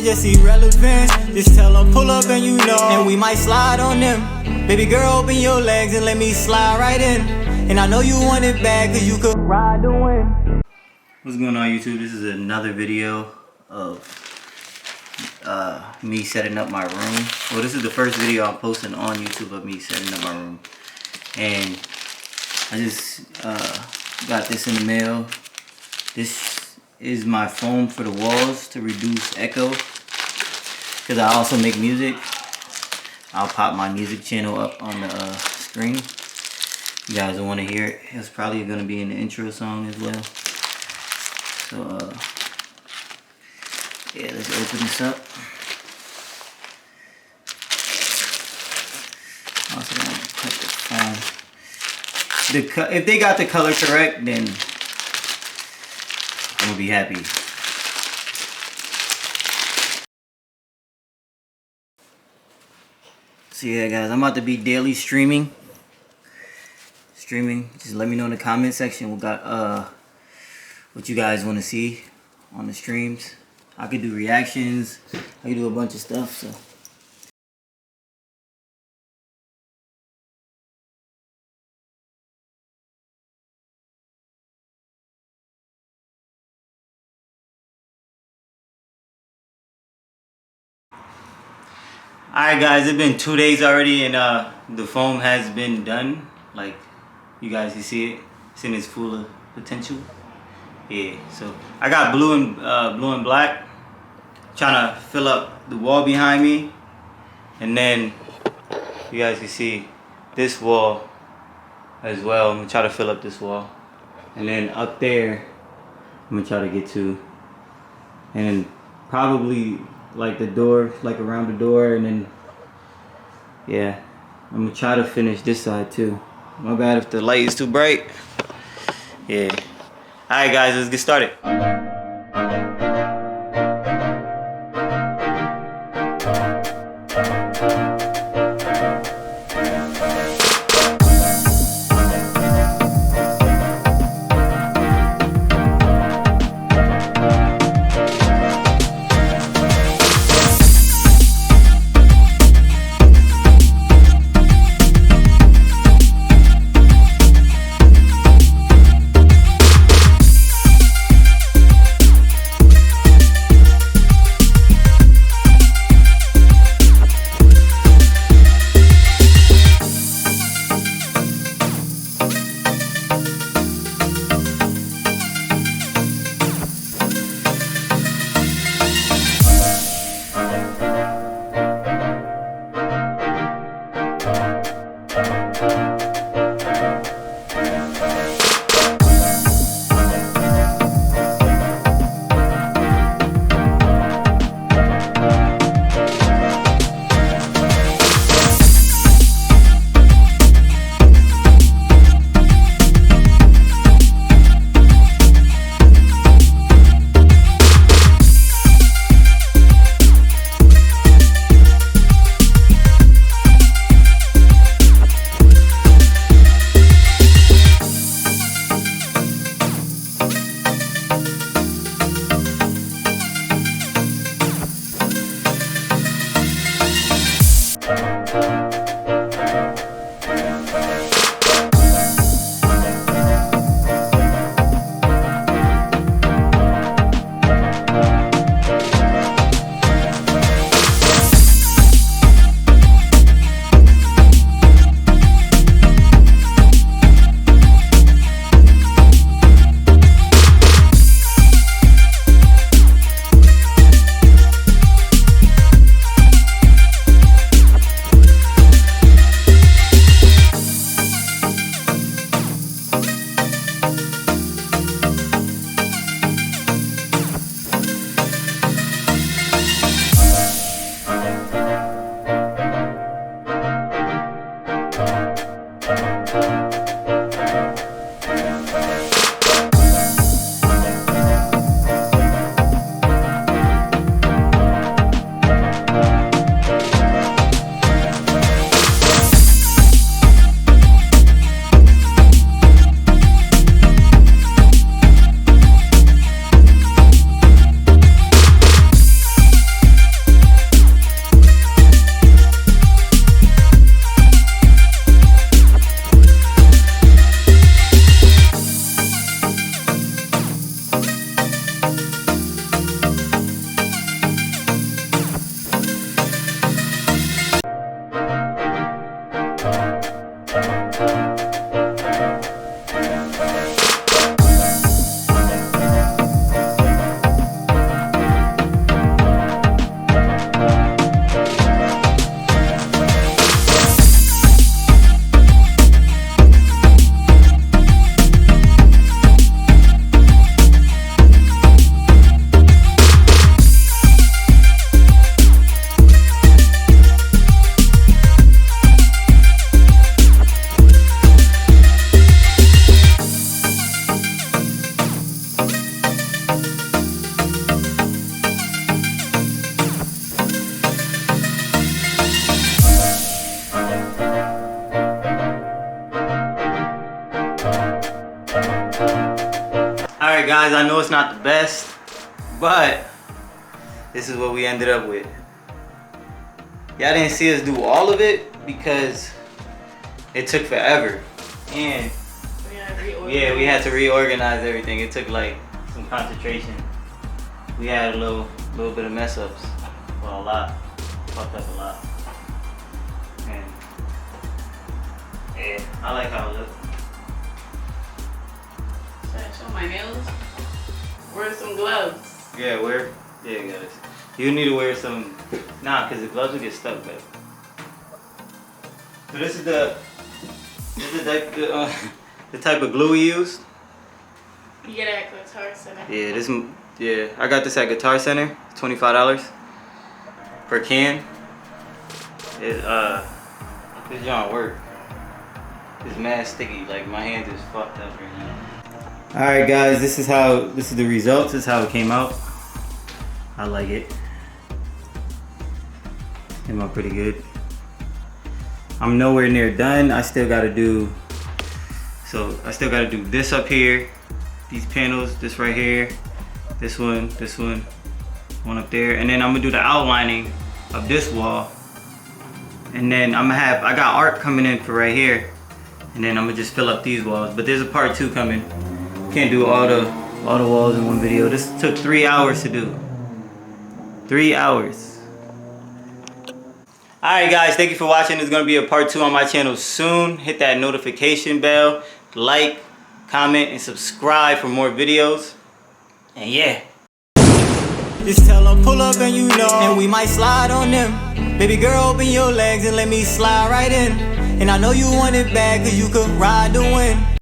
is just irrelevant. Just tell them pull up and you know, and we might slide on them. Baby girl, open your legs and let me slide right in. And I know you want it bad cause you could ride the wind. What's going on, YouTube? This is another video of me setting up my room. Well, this is the first video I'm posting on YouTube of me setting up my room. And I just got this in the mail. This is my foam for the walls to reduce echo, because I also make music. I'll pop my music channel up on the screen. You guys will want to hear it. It's probably going to be in the intro song as well. So yeah, let's open this up. Also gonna cut the foam. If they got the color correct, then I'm gonna be happy. So yeah, guys, I'm about to be daily streaming. Just let me know in the comment section what you guys want to see on the streams. I could do reactions. I could do a bunch of stuff. So. Alright guys, it's been 2 days already and the foam has been done. Like you guys can see it. It's in its full potential. Yeah, so I got blue and black. Trying to fill up the wall behind me. And then you guys can see this wall as well. I'm gonna try to fill up this wall. And then up there I'm gonna try to get to. And then probably like the door, like around the door, and then yeah, I'm gonna try to finish this side too. My bad if the light is too bright. Yeah. Alright guys, let's get started. guys, I know it's not the best, but this is what we ended up with. Y'all didn't see us do all of it because it took forever. And yeah, we had to reorganize everything. It took like some concentration. We had a little bit of mess ups. Well, a lot. Fucked up a lot. And yeah, I like how it looks. Should I show my nails? Wear some gloves. Yeah, guys. You need to wear some, cause the gloves will get stuck back. So this is the type of glue we used. You get it at Guitar Center. Yeah, I got this at Guitar Center, $25 per can. This don't work. It's mad sticky, like my hands is fucked up right now. Alright guys, this is the results, this is how it came out. I like it. Came out pretty good. I'm nowhere near done. I still gotta do this up here, these panels, this right here, this one, one up there, and then I'm gonna do the outlining of this wall. And then I got art coming in for right here, and then I'm gonna just fill up these walls. But there's a part 2 coming. Can't do all the walls in one video. This took 3 hours to do. 3 hours. Alright guys, thank you for watching. There's going to be a part 2 on my channel soon. Hit that notification bell, like, comment, and subscribe for more videos. And yeah. Just tell them pull up and you know, and we might slide on them. Baby girl, open your legs and let me slide right in. And I know you want it bad cause you could ride the wind.